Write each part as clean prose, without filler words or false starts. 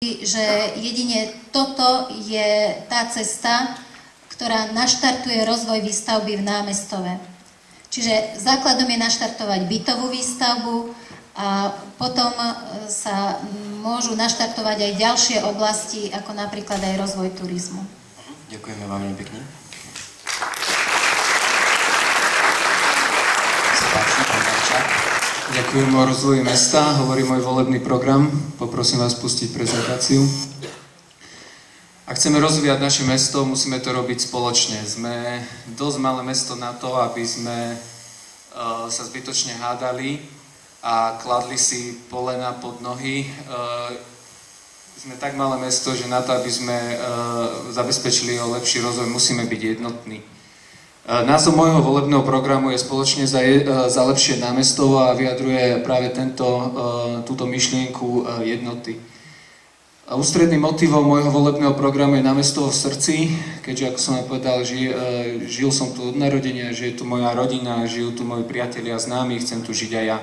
že jedine toto je tá cesta, ktorá naštartuje rozvoj výstavby v námestove. Čiže základom je naštartovať bytovú výstavbu a potom sa môžu naštartovať aj ďalšie oblasti, ako napríklad aj rozvoj turizmu. Ďakujeme vám veľmi pekne. Ďakujem o rozvoji mesta, hovorí môj volebný program. Poprosím vás pustiť prezentáciu. Ak chceme rozvíjať naše mesto, musíme to robiť spoločne. Sme dosť malé mesto na to, aby sme sa zbytočne hádali a kladli si polena pod nohy. Sme tak malé mesto, že na to, aby sme zabezpečili o lepší rozvoj, musíme byť jednotní. Názov môjho volebného programu je Spoločne za lepšie námestovo a vyjadruje práve túto myšlienku jednoty. Ústredným motivom môjho volebného programu je námestovo v srdci, keďže, ako som vám povedal, žil som tu od narodenia, žije tu moja rodina, žijú tu moji priatelia, známi, chcem tu žiť aj ja.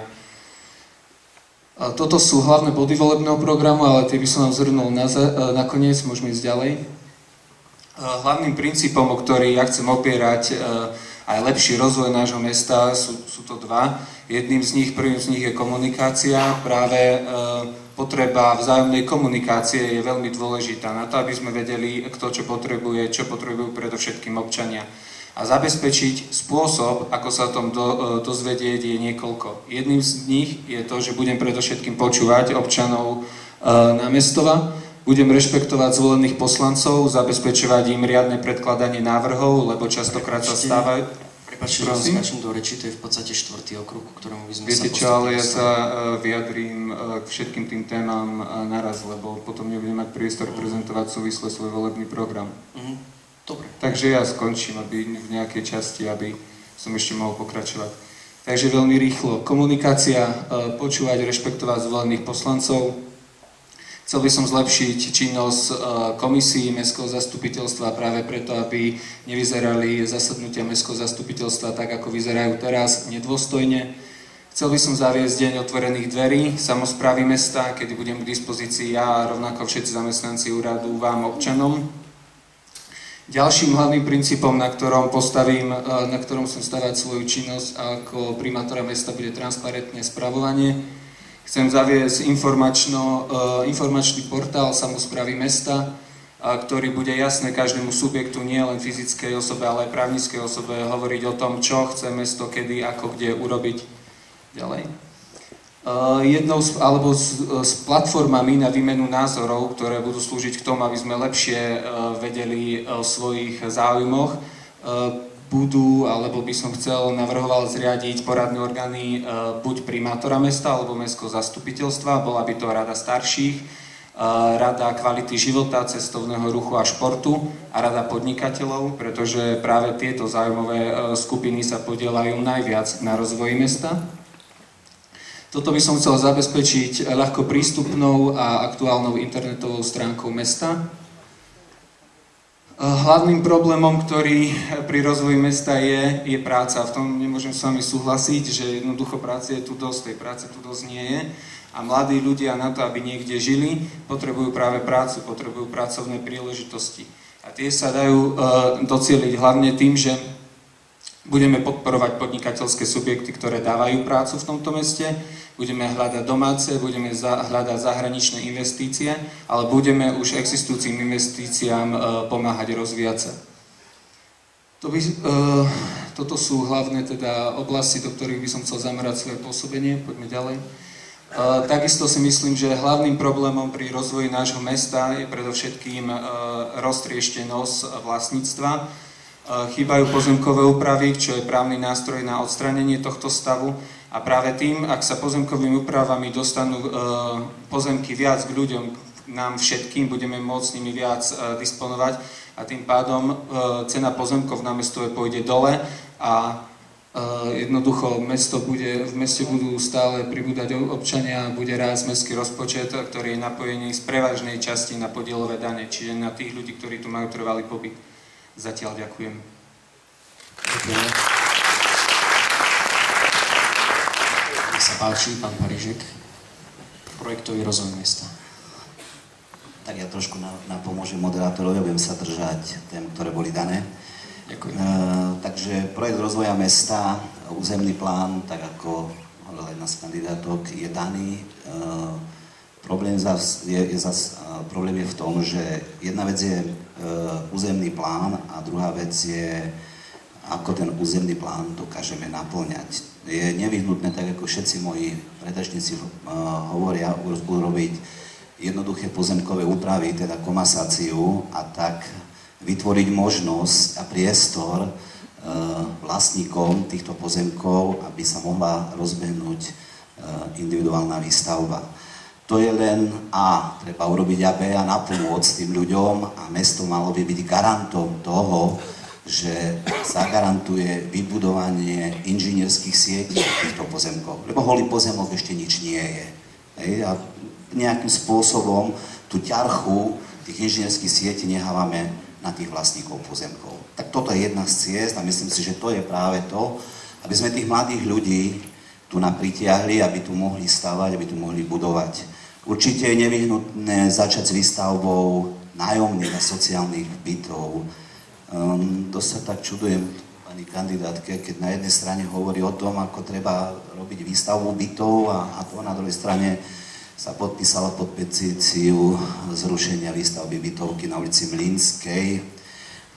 Toto sú hlavné body volebného programu, ale tie by som vám zhrnul nakoniec, môžeme ísť ďalej. Hlavným princípom, o ktorý ja chcem opierať aj lepší rozvoj nášho mesta, sú to dva. Prvým z nich je komunikácia. Práve potreba vzájomnej komunikácie je veľmi dôležitá na to, aby sme vedeli, kto čo potrebujú predovšetkým občania. A zabezpečiť spôsob, ako sa o tom dozvedieť, je niekoľko. Jedným z nich je to, že budem predovšetkým počúvať občanov námestova, budem rešpektovať zvolených poslancov, zabezpečovať im riadne predkladanie návrhov, lebo častokrát sa stávajú... Prepáčte, že skáčem do reči, to je v podstate 4. okruh, ktorému by sme Viete čo, ale ja sa vyjadrím k všetkým tým témam naraz, lebo potom nebudem mať priestor prezentovať súvisle svoj volebný program. Dobre. Takže ja skončím, aby v nejakej časti, aby som ešte mohol pokračovať. Takže veľmi rýchlo. Komunikácia, počúvať, rešpektovať zvolených poslancov. Chcel by som zlepšiť činnosť komisí Mestského zastupiteľstva práve preto, aby nevyzerali zasadnutia Mestského zastupiteľstva tak, ako vyzerajú teraz, nedôstojne. Chcel by som zaviesť deň otvorených dverí samosprávy mesta, kedy budem k dispozícii ja a rovnako všetci zamestnanci úradu vám, občanom. Ďalším hlavným princípom, na ktorom chcem stavať svoju činnosť ako primátora mesta, bude transparentné spravovanie. Chcem zaviesť informačný portál samosprávy mesta, ktorý bude jasné každému subjektu, nie len fyzickej osobe, ale aj právnickej osobe, hovoriť o tom, čo chce mesto, kedy, ako, kde urobiť. Ďalej. Jednou s platformami na výmenu názorov, ktoré budú slúžiť k tomu, aby sme lepšie vedeli o svojich záujmoch, alebo by som navrhoval zriadiť poradné orgány buď primátora mesta alebo mestského zastupiteľstva, bola by to rada starších, rada kvality života, cestovného ruchu a športu a rada podnikateľov, pretože práve tieto záujmové skupiny sa podieľajú najviac na rozvoji mesta. Toto by som chcel zabezpečiť ľahko prístupnou a aktuálnou internetovou stránkou mesta. Hlavným problémom, ktorý pri rozvoji mesta je práca. V tom nemôžem s vami súhlasiť, že jednoducho práce je tu dosť, tej práce tu dosť nie je. A mladí ľudia na to, aby niekde žili, potrebujú práve prácu, potrebujú pracovné príležitosti. A tie sa dajú docieliť hlavne tým, že budeme podporovať podnikateľské subjekty, ktoré dávajú prácu v tomto meste, budeme hľadať domáce, budeme hľadať zahraničné investície, ale budeme už existujúcim investíciám pomáhať rozvíjať sa. Toto sú hlavné oblasti, do ktorých by som chcel zamerať svoje pôsobenie. Poďme ďalej. Takisto si myslím, že hlavným problémom pri rozvoji nášho mesta je predovšetkým roztrieštenosť vlastníctva. Chýbajú pozemkové úpravy, čo je právny nástroj na odstránenie tohto stavu. A práve tým, ak sa pozemkovými úpravami dostanú pozemky viac k ľuďom, nám všetkým, budeme môcť s nimi viac disponovať a tým pádom cena pozemkov v námestove pôjde dole a jednoducho v meste budú stále pribúdať občania a bude rásť mestský rozpočet, ktorý je napojený z prevažnej časti na podielové dane, čiže na tých ľudí, ktorí tu majú trvalý pobyt. Zatiaľ ďakujem. Ďakujem. Nech sa páči, pán Parížek, projektový rozvoj mesta. Tak ja trošku napomôžem moderátorovi, budem sa držať tém, ktoré boli dané. Ďakujem. Takže projekt rozvoja mesta, územný plán, tak ako hovorila jedna z kandidátok, je daný. Problém je v tom, že jedna vec je územný plán a druhá vec je, ako ten územný plán dokážeme naplňať. Je nevyhnutné, tak ako všetci moji predačníci hovoria, urobiť jednoduché pozemkové úpravy, teda komasáciu a tak vytvoriť možnosť a priestor vlastníkom týchto pozemkov, aby sa mohla rozbehnúť individuálna výstavba. To je len A, treba urobiť A, B a napomôcť tým ľuďom a mesto malo by byť garantom toho, že zagarantuje vybudovanie inžinierských sietí týchto pozemkov. Lebo holý pozemok ešte nič nie je. A nejakým spôsobom tú ťarchu tých inžinierských sietí nehávame na tých vlastníkov pozemkov. Tak toto je jedna z ciest a myslím si, že to je práve to, aby sme tých mladých ľudí tu pritiahli, aby tu mohli stavať, aby tu mohli budovať. Určite je nevyhnutné začať s výstavbou nájomných a sociálnych bytov. Dosť sa tak čudujem pani kandidátke, keď na jednej strane hovorí o tom, ako treba robiť výstavbu bytov a to na druhej strane sa podpísala pod petíciu zrušenia výstavby bytovky na ulici Mlynskej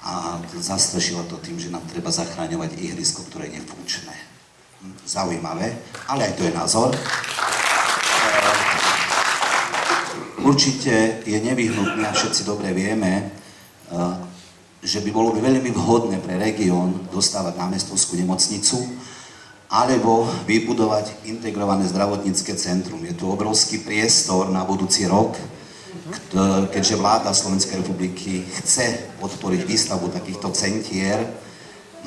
a zastrešila to tým, že nám treba zachraňovať ihrisko, ktoré je nefunkčné. Zaujímavé, ale aj to je názor. Určite je nevyhnutné, a všetci dobre vieme, že by bolo veľmi vhodné pre región dostávať námestovskú nemocnicu alebo vybudovať integrované zdravotnícke centrum. Je tu obrovský priestor na budúci rok, keďže vláda Slovenskej republiky chce podporiť výstavbu takýchto centier.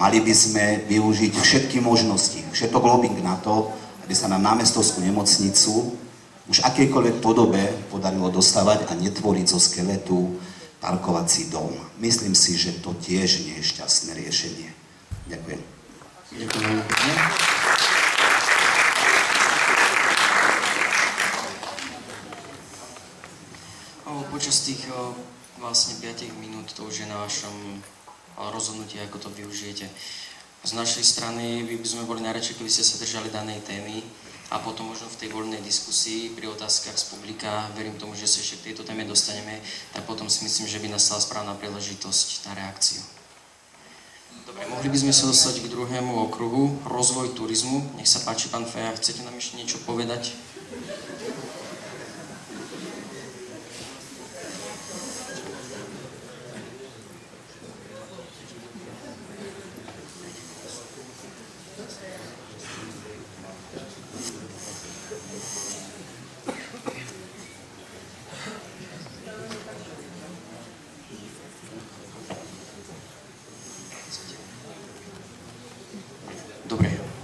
Mali by sme využiť všetky možnosti, všetok lobbying na to, aby sa na námestovskú nemocnicu už akejkoľvek podobe podarilo dostávať a netvoriť zo skeletu parkovací dom. Myslím si, že to tiež nie je šťastné riešenie. Ďakujem. Ďakujem veľmi pekne. Počas tých vlastne 5 minút to už je na vašom rozhodnutí, ako to využijete. Z našej strany by sme boli najradšej, keby ste sa držali danej témy a potom možno v tej voľnej diskusii pri otázkach z publika, verím tomu, že sa ešte k tejto téme dostaneme, tak potom si myslím, že by nastala správna príležitosť na reakciu. Dobre, mohli by sme sa dostať k druhému okruhu, rozvoj turizmu. Nech sa páči, pán Feja, chcete nám ešte niečo povedať?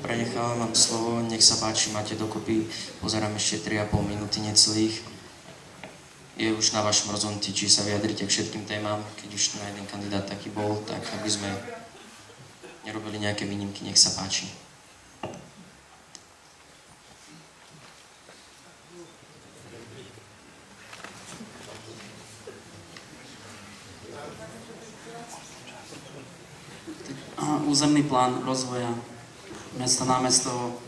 Prenechávam vám slovo, nech sa páči, máte dokopy, pozerám ešte 3,5 minúty necelých. Je už na vašom rozhodnutí, či sa vyjadrite k všetkým témam, keď už na jeden kandidát taký bol, tak aby sme nerobili nejaké výnimky, nech sa páči. Územný plán rozvoja mesta Námestovo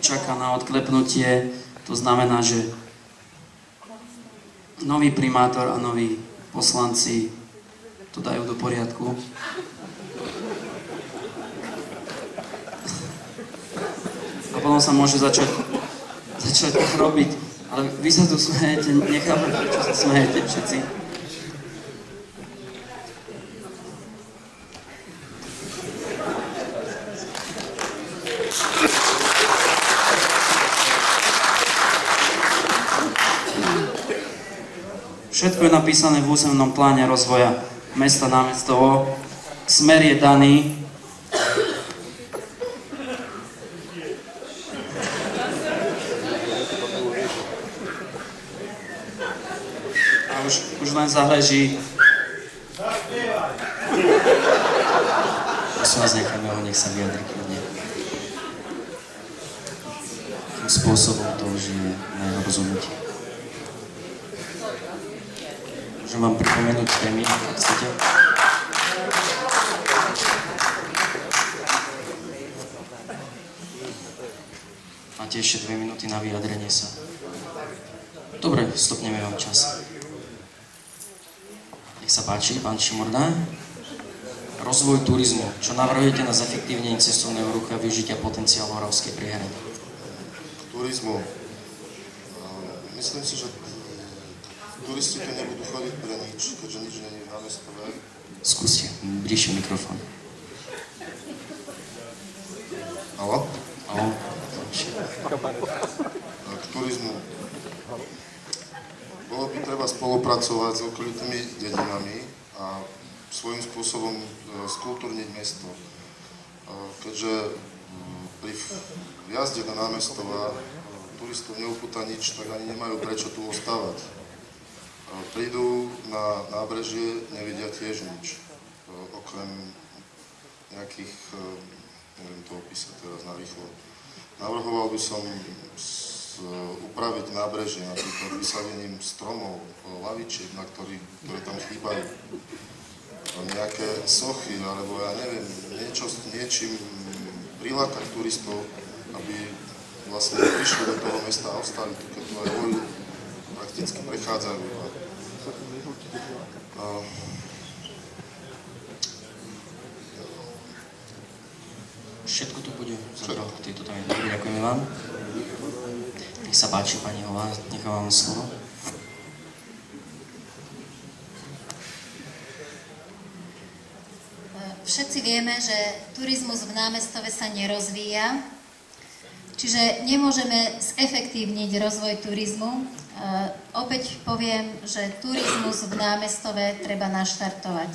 čaká na odklepnutie. To znamená, že nový primátor a noví poslanci to dajú do poriadku. A potom sa môže začať robiť. Ale vy sa tu smejete, nechápem, prečo sa smejete všetci. Všetko je napísané v územnom pláne rozvoja mesta Námestovo. Smer je daný. A už len záleží. Prosím vás, necháme ho, nech sa vyjadri kľudne. Tým spôsobom to už je na jeho rozhodnutí. Môžem vám pripomenúť témy, ak chcete. Máte ešte 2 minúty na vyjadrenie sa. Dobre, stopneme vám čas. Nech sa páči, pán Šimorda. Rozvoj turizmu. Čo navrhujete na zefektívnenie cestovného ruchu a využitia potenciálu Oravskej priehrady? Turizmu. Myslím si, že turisti tu nebudú chodiť pre nič, keďže nič není v námestove. Skúste, bližšie mikrofón. Haló? Haló? K turizmu. Bolo by treba spolupracovať s okolitými dedinami a svojím spôsobom skultúrniť mesto. Keďže pri jazde do námestova turistov neupúta nič, tak ani nemajú prečo tu ostávať. Prídu na nábrežie, nevidia tiež nič. Okrem nejakých, neviem to opísať teraz narýchlo. Navrhoval by som upraviť nábrežie, napríklad vysadením stromov, lavičiek, ktoré tam chýbajú. Nejaké sochy, alebo ja neviem, niečím prilákať turistov, aby vlastne prišli do toho mesta a ostali tu, keď tu aj vojú, prakticky prechádzajú. Všetko tu bude za rok tejto témy. Dobre, ďakujeme vám. Nech sa páči, pani Hová, nechám vám slovo. Všetci vieme, že turizmus v námestove sa nerozvíja, čiže nemôžeme zefektívniť rozvoj turizmu. Opäť poviem, že turizmus v námestove treba naštartovať.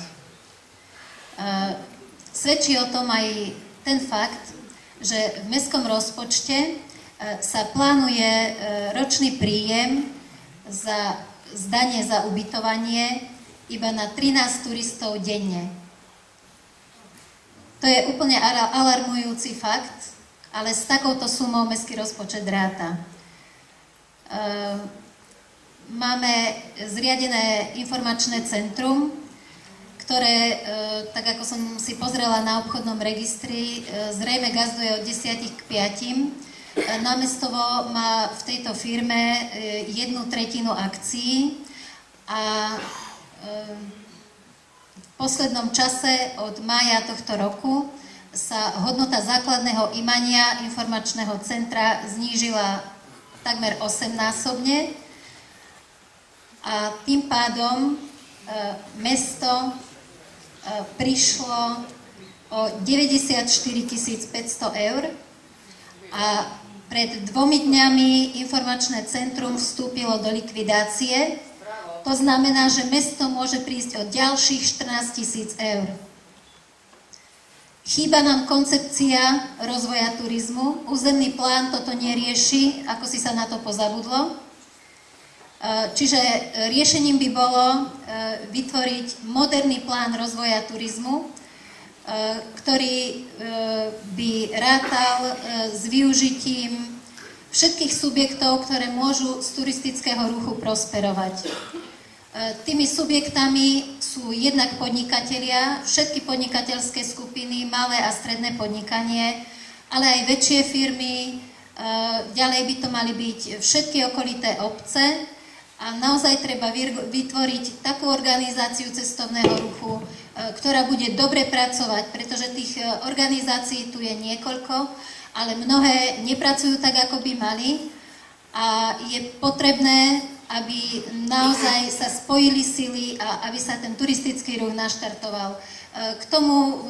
Svedčí o tom aj ten fakt, že v mestskom rozpočte sa plánuje ročný príjem za zdanie za ubytovanie iba na 13 turistov denne. To je úplne alarmujúci fakt, ale s takouto sumou mestský rozpočet ráta. Máme zriadené informačné centrum, ktoré, tak ako som si pozrela na obchodnom registri, zrejme gazduje od 10 k 5. Námestovo má v tejto firme 1/3 akcií a v poslednom čase od mája tohto roku sa hodnota základného imania informačného centra znížila takmer 8-násobne a tým pádom mesto prišlo o 94 500 eur a pred 2 dňami informačné centrum vstúpilo do likvidácie. To znamená, že mesto môže prísť o ďalších 14 000 eur. Chýba nám koncepcia rozvoja turizmu. Územný plán toto nerieši, ako si sa na to pozabudlo. Čiže riešením by bolo vytvoriť moderný plán rozvoja turizmu, ktorý by rátal s využitím všetkých subjektov, ktoré môžu z turistického ruchu prosperovať. Tými subjektami sú jednak podnikatelia, všetky podnikateľské skupiny, malé a stredné podnikanie, ale aj väčšie firmy, ďalej by to mali byť všetky okolité obce a naozaj treba vytvoriť takú organizáciu cestovného ruchu, ktorá bude dobre pracovať, pretože tých organizácií tu je niekoľko, ale mnohé nepracujú tak, ako by mali a je potrebné, aby naozaj sa spojili sily a aby sa ten turistický ruch naštartoval. K tomu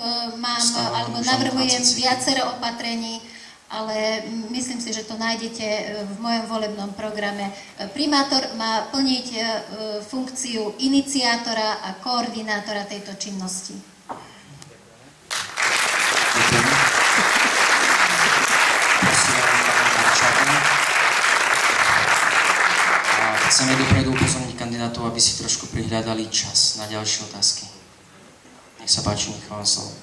navrhujem viacero opatrení, ale myslím si, že to nájdete v mojom volebnom programe. Primátor má plniť funkciu iniciátora a koordinátora tejto činnosti. Chceme dopredu upozorniť kandidátov, aby si trošku prihľadali čas na ďalšie otázky. Nech sa páči, nechám vám slovo.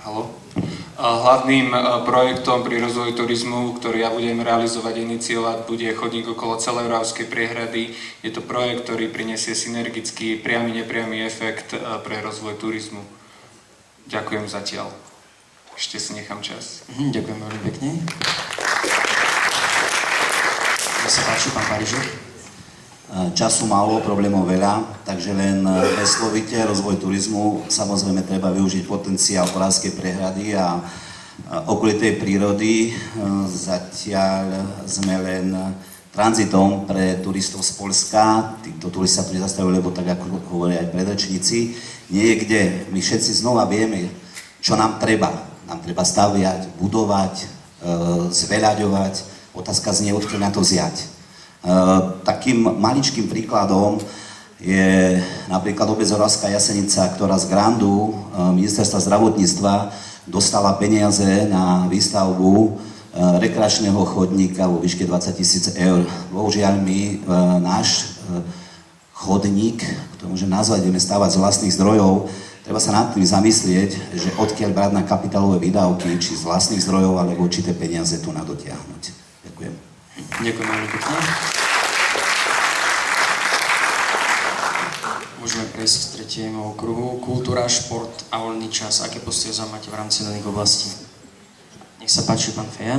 Haló? Hlavným projektom pri rozvoji turizmu, ktorý ja budem realizovať, iniciovať, bude chodník okolo celej Oravskej priehrady. Je to projekt, ktorý prinesie synergický, priamy, nepriamy efekt pre rozvoj turizmu. Ďakujem zatiaľ. Ešte si nechám čas. Ďakujem veľmi pekne. Nech sa páči, pán Parížek. Času málo, problémov veľa, takže len vyslovite rozvoj turizmu. Samozrejme treba využiť potenciál Oravskej priehrady a okolitej prírody. Zatiaľ sme len tranzitom pre turistov z Poľska. Títo turisti sa tu nezastavujú, lebo tak ako hovoria aj predrečníci, niekde my všetci znova vieme, čo nám treba. Nám treba staviať, budovať, zveľaďovať. Otázka znie, odkiaľ na to vziať. Takým maličkým príkladom je napríklad obec Oravská Jasenica, ktorá z grandu ministerstva zdravotníctva dostala peniaze na výstavbu rekreačného chodníka vo výške 20 000 eur. Bohužiaľ my náš chodník, ktorý môžem nazvať, ideme stavať z vlastných zdrojov, treba sa nad tým zamyslieť, že odkiaľ brať na kapitálové výdavky, či z vlastných zdrojov, alebo určité peniaze tu nadotiahnuť. Ďakujem. Ďakujem veľmi pekne. Môžeme prejsť k tretiemu okruhu. Kultúra, šport a voľný čas. Aké postoje máte v rámci daných oblastí? Nech sa páči, pán Feja.